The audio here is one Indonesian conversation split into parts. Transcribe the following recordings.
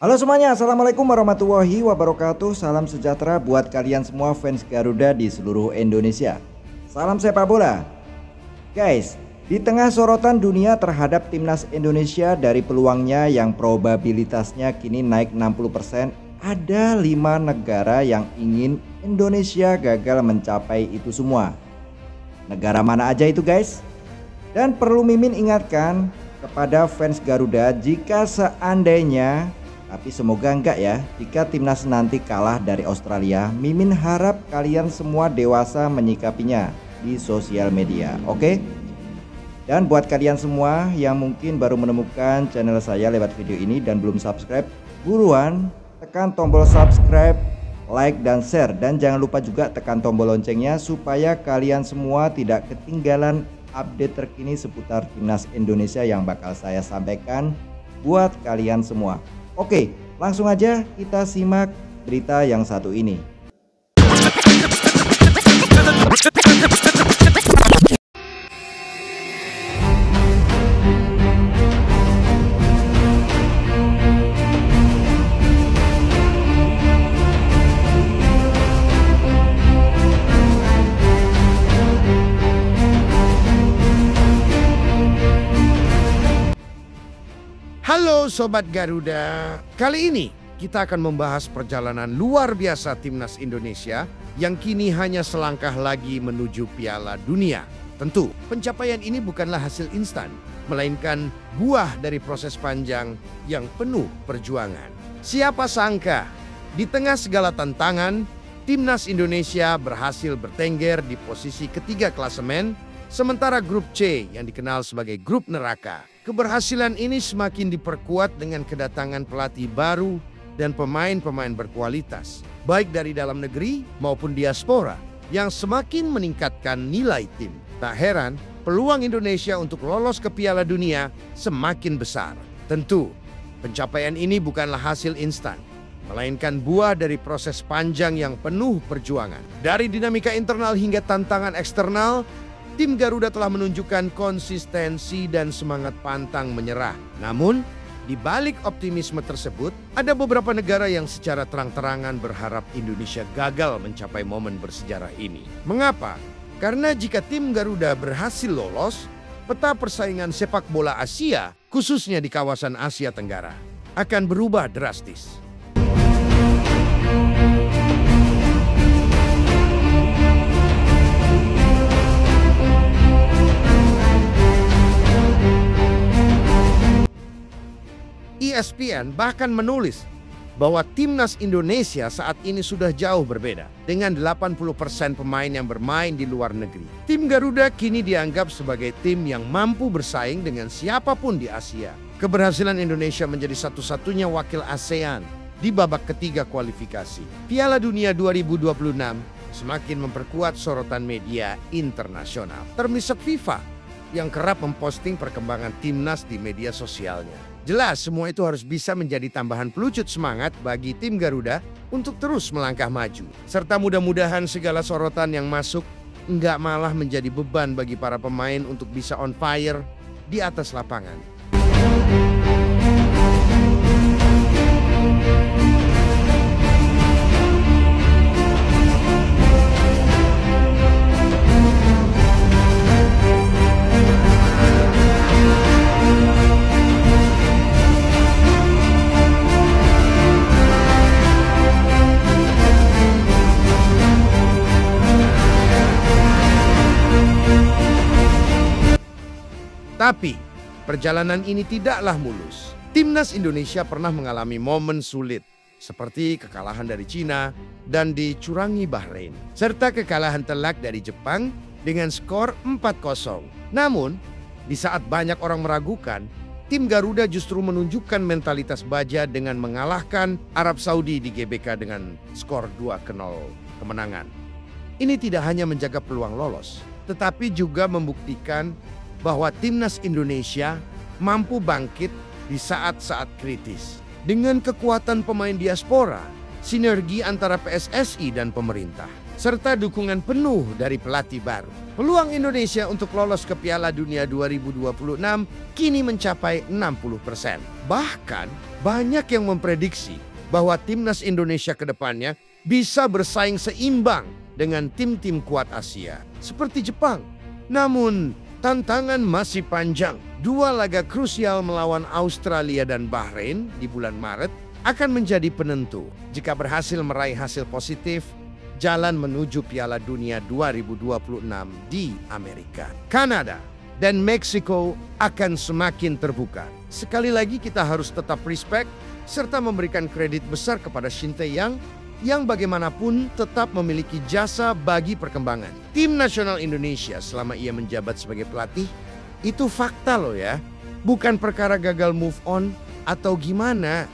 Halo semuanya, Assalamualaikum warahmatullahi wabarakatuh. Salam sejahtera buat kalian semua fans Garuda di seluruh Indonesia. Salam sepak bola. Guys, di tengah sorotan dunia terhadap timnas Indonesia dari peluangnya yang probabilitasnya kini naik 60%, ada 5 negara yang ingin Indonesia gagal mencapai itu semua. Negara mana aja itu guys? Dan perlu Mimin ingatkan kepada fans Garuda, jika seandainya, tapi semoga enggak ya, jika timnas nanti kalah dari Australia, Mimin harap kalian semua dewasa menyikapinya di sosial media, oke? Dan buat kalian semua yang mungkin baru menemukan channel saya lewat video ini dan belum subscribe, buruan tekan tombol subscribe, like dan share, dan jangan lupa juga tekan tombol loncengnya supaya kalian semua tidak ketinggalan update terkini seputar timnas Indonesia yang bakal saya sampaikan buat kalian semua. Oke, langsung aja kita simak berita yang satu ini. Halo Sobat Garuda, kali ini kita akan membahas perjalanan luar biasa timnas Indonesia yang kini hanya selangkah lagi menuju Piala Dunia. Tentu, pencapaian ini bukanlah hasil instan, melainkan buah dari proses panjang yang penuh perjuangan. Siapa sangka, di tengah segala tantangan, timnas Indonesia berhasil bertengger di posisi ketiga klasemen, sementara grup C yang dikenal sebagai grup neraka. Keberhasilan ini semakin diperkuat dengan kedatangan pelatih baru dan pemain-pemain berkualitas, baik dari dalam negeri maupun diaspora, yang semakin meningkatkan nilai tim. Tak heran, peluang Indonesia untuk lolos ke Piala Dunia semakin besar. Tentu, pencapaian ini bukanlah hasil instan, melainkan buah dari proses panjang yang penuh perjuangan. Dari dinamika internal hingga tantangan eksternal, tim Garuda telah menunjukkan konsistensi dan semangat pantang menyerah. Namun, di balik optimisme tersebut, ada beberapa negara yang secara terang-terangan berharap Indonesia gagal mencapai momen bersejarah ini. Mengapa? Karena jika tim Garuda berhasil lolos, peta persaingan sepak bola Asia, khususnya di kawasan Asia Tenggara, akan berubah drastis. ESPN bahkan menulis bahwa timnas Indonesia saat ini sudah jauh berbeda dengan 80% pemain yang bermain di luar negeri. Tim Garuda kini dianggap sebagai tim yang mampu bersaing dengan siapapun di Asia. Keberhasilan Indonesia menjadi satu-satunya wakil ASEAN di babak ketiga kualifikasi Piala Dunia 2026 semakin memperkuat sorotan media internasional, termasuk FIFA yang kerap memposting perkembangan timnas di media sosialnya. Jelas semua itu harus bisa menjadi tambahan pelucut semangat bagi tim Garuda untuk terus melangkah maju. Serta mudah-mudahan segala sorotan yang masuk nggak malah menjadi beban bagi para pemain untuk bisa on fire di atas lapangan. Tapi, perjalanan ini tidaklah mulus. Timnas Indonesia pernah mengalami momen sulit, seperti kekalahan dari Cina dan dicurangi Bahrain, serta kekalahan telak dari Jepang dengan skor 4-0. Namun, di saat banyak orang meragukan, tim Garuda justru menunjukkan mentalitas baja dengan mengalahkan Arab Saudi di GBK dengan skor 2-0 kemenangan. Ini tidak hanya menjaga peluang lolos, tetapi juga membuktikan bahwa timnas Indonesia mampu bangkit di saat-saat kritis. Dengan kekuatan pemain diaspora, sinergi antara PSSI dan pemerintah, serta dukungan penuh dari pelatih baru. Peluang Indonesia untuk lolos ke Piala Dunia 2026 kini mencapai 60%. Bahkan banyak yang memprediksi bahwa timnas Indonesia ke depannya bisa bersaing seimbang dengan tim-tim kuat Asia seperti Jepang. Namun tantangan masih panjang. Dua laga krusial melawan Australia dan Bahrain di bulan Maret akan menjadi penentu. Jika berhasil meraih hasil positif, jalan menuju Piala Dunia 2026 di Amerika, Kanada, dan Meksiko akan semakin terbuka. Sekali lagi kita harus tetap respect serta memberikan kredit besar kepada Shin Tae-yong yang bagaimanapun tetap memiliki jasa bagi perkembangan tim nasional Indonesia selama ia menjabat sebagai pelatih. Itu fakta loh ya, bukan perkara gagal move on atau gimana.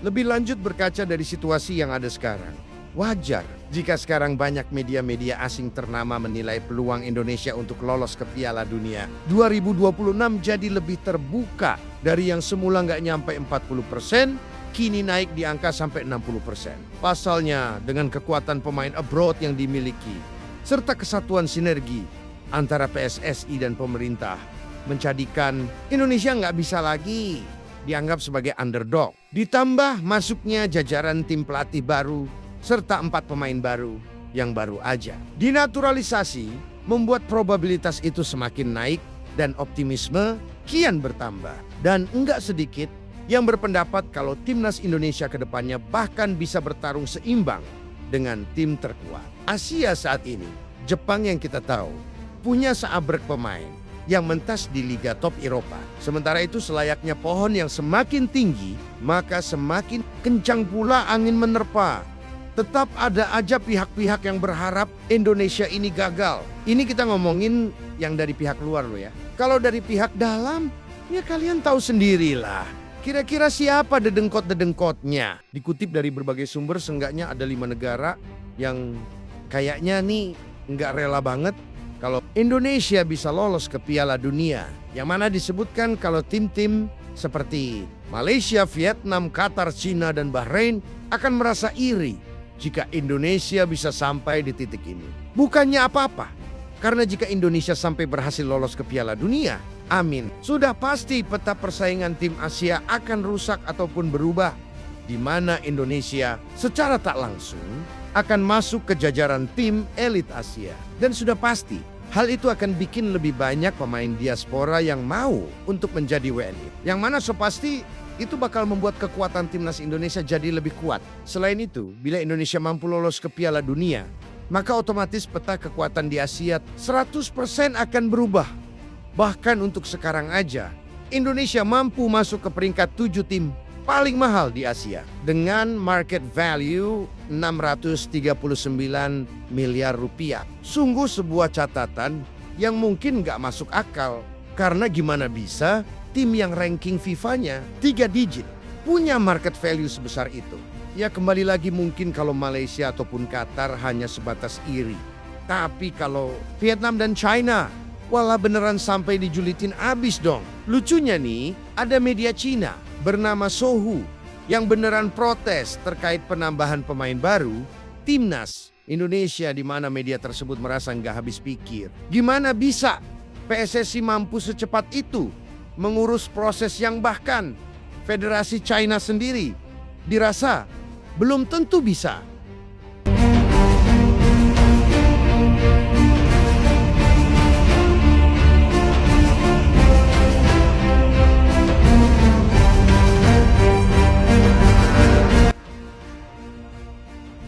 Lebih lanjut berkaca dari situasi yang ada sekarang, wajar jika sekarang banyak media-media asing ternama menilai peluang Indonesia untuk lolos ke Piala Dunia 2026 jadi lebih terbuka dari yang semula nggak nyampe 40%, kini naik di angka sampai 60%. Pasalnya dengan kekuatan pemain abroad yang dimiliki, serta kesatuan sinergi antara PSSI dan pemerintah, menjadikan Indonesia nggak bisa lagi dianggap sebagai underdog. Ditambah masuknya jajaran tim pelatih baru serta 4 pemain baru yang baru aja dinaturalisasi, membuat probabilitas itu semakin naik dan optimisme kian bertambah. Dan enggak sedikit yang berpendapat kalau timnas Indonesia ke depannya bahkan bisa bertarung seimbang dengan tim terkuat Asia saat ini. Jepang yang kita tahu punya seabrek pemain yang mentas di liga top Eropa. Sementara itu selayaknya pohon yang semakin tinggi, maka semakin kencang pula angin menerpa. Tetap ada aja pihak-pihak yang berharap Indonesia ini gagal. Ini kita ngomongin yang dari pihak luar loh ya. Kalau dari pihak dalam, ya kalian tahu sendirilah. Kira-kira siapa dedengkot-dedengkotnya? Dikutip dari berbagai sumber, seenggaknya ada 5 negara yang kayaknya nih nggak rela banget kalau Indonesia bisa lolos ke Piala Dunia, yang mana disebutkan kalau tim-tim seperti Malaysia, Vietnam, Qatar, Cina, dan Bahrain akan merasa iri jika Indonesia bisa sampai di titik ini. Bukannya apa-apa, karena jika Indonesia sampai berhasil lolos ke Piala Dunia, amin, sudah pasti peta persaingan tim Asia akan rusak ataupun berubah, di mana Indonesia secara tak langsung akan masuk ke jajaran tim elit Asia. Dan sudah pasti hal itu akan bikin lebih banyak pemain diaspora yang mau untuk menjadi WNI. Yang mana pasti itu bakal membuat kekuatan timnas Indonesia jadi lebih kuat. Selain itu, bila Indonesia mampu lolos ke Piala Dunia, maka otomatis peta kekuatan di Asia 100% akan berubah. Bahkan untuk sekarang aja, Indonesia mampu masuk ke peringkat 7 tim paling mahal di Asia dengan market value 639 miliar rupiah. Sungguh sebuah catatan yang mungkin gak masuk akal, karena gimana bisa tim yang ranking FIFA-nya 3 digit punya market value sebesar itu. Ya kembali lagi mungkin kalau Malaysia ataupun Qatar hanya sebatas iri. Tapi kalau Vietnam dan China, walah beneran sampai dijulitin abis dong. Lucunya nih, ada media Cina bernama Sohu yang beneran protes terkait penambahan pemain baru timnas Indonesia, di mana media tersebut merasa nggak habis pikir. Gimana bisa PSSI mampu secepat itu mengurus proses yang bahkan Federasi China sendiri dirasa belum tentu bisa.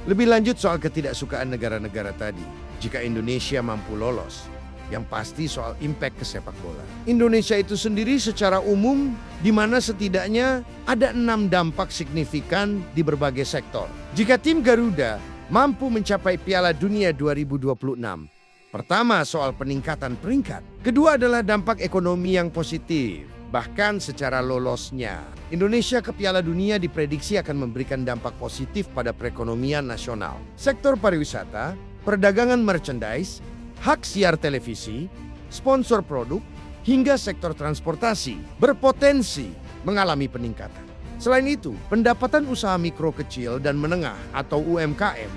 Lebih lanjut soal ketidaksukaan negara-negara tadi, jika Indonesia mampu lolos, yang pasti soal impact ke sepak bola. Indonesia itu sendiri secara umum, di mana setidaknya ada 6 dampak signifikan di berbagai sektor. Jika tim Garuda mampu mencapai Piala Dunia 2026, pertama soal peningkatan peringkat. Kedua adalah dampak ekonomi yang positif. Bahkan secara lolosnya, Indonesia ke Piala Dunia diprediksi akan memberikan dampak positif pada perekonomian nasional. Sektor pariwisata, perdagangan merchandise, hak siar televisi, sponsor produk, hingga sektor transportasi berpotensi mengalami peningkatan. Selain itu, pendapatan usaha mikro kecil dan menengah atau UMKM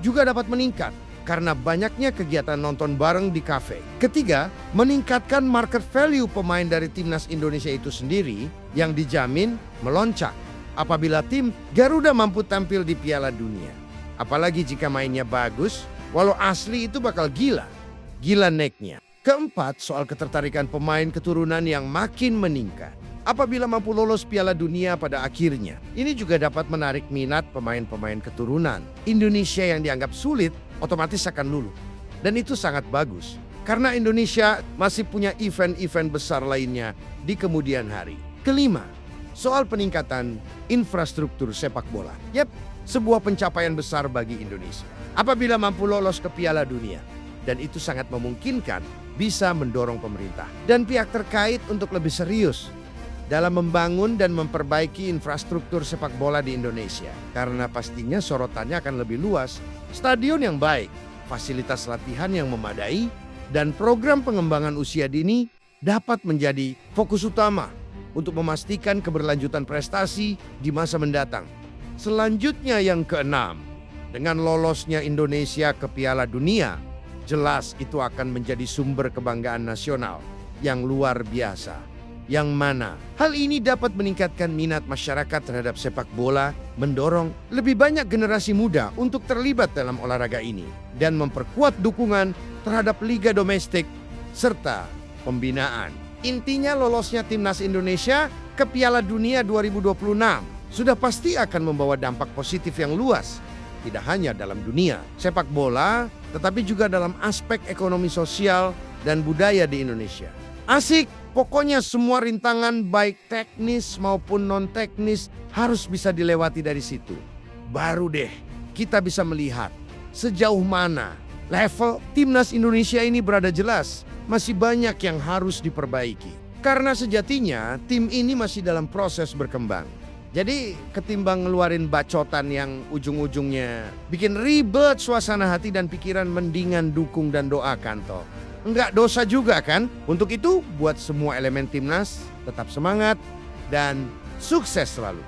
juga dapat meningkat karena banyaknya kegiatan nonton bareng di kafe. Ketiga, meningkatkan market value pemain dari timnas Indonesia itu sendiri yang dijamin melonjak apabila tim Garuda mampu tampil di Piala Dunia. Apalagi jika mainnya bagus, walau asli itu bakal gila naiknya. Keempat, soal ketertarikan pemain keturunan yang makin meningkat. Apabila mampu lolos Piala Dunia pada akhirnya, ini juga dapat menarik minat pemain-pemain keturunan Indonesia yang dianggap sulit, otomatis akan luluh. Dan itu sangat bagus, karena Indonesia masih punya event-event besar lainnya di kemudian hari. Kelima, soal peningkatan infrastruktur sepak bola. Yap, sebuah pencapaian besar bagi Indonesia apabila mampu lolos ke Piala Dunia. Dan itu sangat memungkinkan bisa mendorong pemerintah dan pihak terkait untuk lebih serius dalam membangun dan memperbaiki infrastruktur sepak bola di Indonesia. Karena pastinya sorotannya akan lebih luas, stadion yang baik, fasilitas latihan yang memadai, dan program pengembangan usia dini dapat menjadi fokus utama untuk memastikan keberlanjutan prestasi di masa mendatang. Selanjutnya yang keenam, dengan lolosnya Indonesia ke Piala Dunia, jelas itu akan menjadi sumber kebanggaan nasional yang luar biasa. Yang mana hal ini dapat meningkatkan minat masyarakat terhadap sepak bola, mendorong lebih banyak generasi muda untuk terlibat dalam olahraga ini, dan memperkuat dukungan terhadap liga domestik serta pembinaan. Intinya lolosnya timnas Indonesia ke Piala Dunia 2026 sudah pasti akan membawa dampak positif yang luas, tidak hanya dalam dunia sepak bola, tetapi juga dalam aspek ekonomi sosial dan budaya di Indonesia. Asik! Pokoknya semua rintangan baik teknis maupun non-teknis harus bisa dilewati dari situ. Baru deh kita bisa melihat sejauh mana level timnas Indonesia ini berada jelas. Masih banyak yang harus diperbaiki. Karena sejatinya tim ini masih dalam proses berkembang. Jadi ketimbang ngeluarin bacotan yang ujung-ujungnya bikin ribet suasana hati dan pikiran, mendingan dukung dan doakan toh. Enggak dosa juga kan? Untuk itu buat semua elemen timnas tetap semangat dan sukses selalu.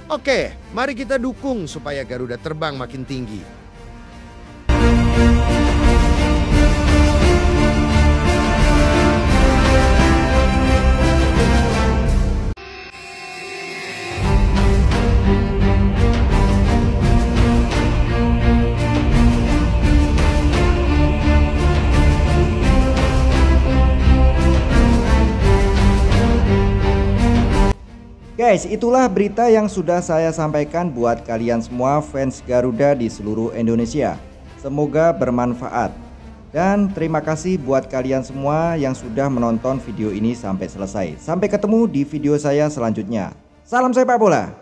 Oke, mari kita dukung supaya Garuda terbang makin tinggi. Guys, itulah berita yang sudah saya sampaikan buat kalian semua fans Garuda di seluruh Indonesia. Semoga bermanfaat. Dan terima kasih buat kalian semua yang sudah menonton video ini sampai selesai. Sampai ketemu di video saya selanjutnya. Salam sepak bola.